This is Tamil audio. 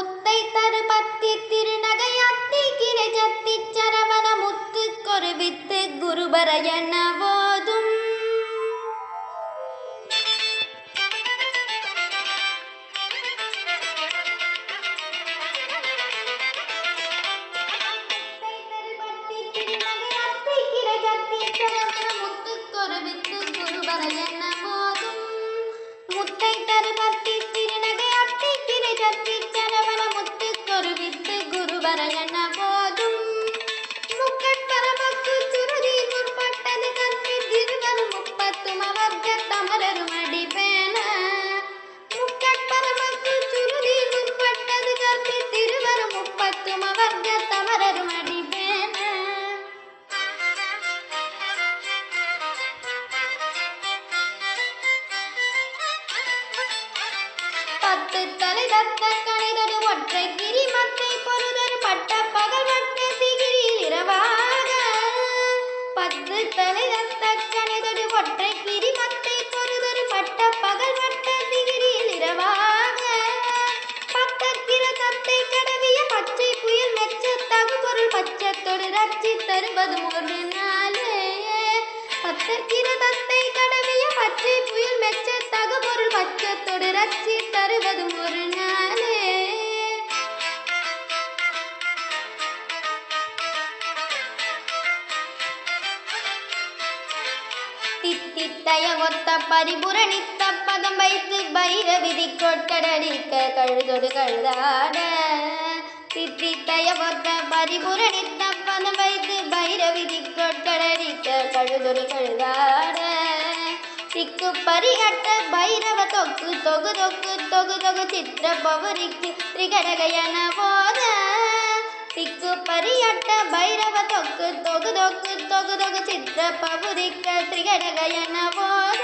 முத்தை தரு பத்தி திருநகையாத்தி கிளை சத்தி சரவண முத்து கொருவித்து குருபர என போதும் முத்தை தரு பத்தி திருநகை அத்தி கிளை சத்தி சரவண முத்து கொருவித்து குருபர என போதும் முக்கட்பரமக்கு சுருதி முற்பட்டது கத்தி திருவரு முப்பத்தும் அவர்க தமரரும் அடிப்பேன முக்கட்பரமக்கு சுருதி முற்பட்டது கத்தி திருவரு முப்பத்தும் அவர்க தமரரும் அடிப்பேன பத்து தலை தத்த கணிதரு ஒற்றை கிரி மத்தை பொருதரு பட்ட பகல் வட்ட திகிரில் இரவாக பத்து தலை தத்த கணிதரு ஒற்றை கிரி மத்தை பொருதரு பட்ட பகல் வட்ட திகிரில் இரவாக பத்தக்கிர தத்தை கடவிய பச்சை புயல் மெச்ச தகு பொருள் பச்சத்தோடு ரச்சி தருவதும் ஒரு நாளே பத்தக்கிர தத்தை கடவிய பச்சை புயல் மெச்ச தகு பொருள் பச்சத்தோடு ரச்சி தருவதும் ஒரு நாளே தித்தித்தய ஒத்த பரிபுரணித்த பதம் வைத்து பைர விதி கொட்கடடிக்க கழுதொடு கழுதாட தித்தித்தய ஒத்த பரிபுரணித்த பதம் வைத்து பைர விதி கொட்கடடிக்க கழுதொடு கழுதாட திக்கு பரிகட்ட பைரவ தொக்கு தொகு தொக்கு தொகு தொகு சித்திர பவரிக்கு திரிகடகையன போத திக்கு பரியட்ட பைரவ தொக்கு தொகு தொக்கு தொகு தொகு சித்திர பவுரிக்க திரிகடகையன போத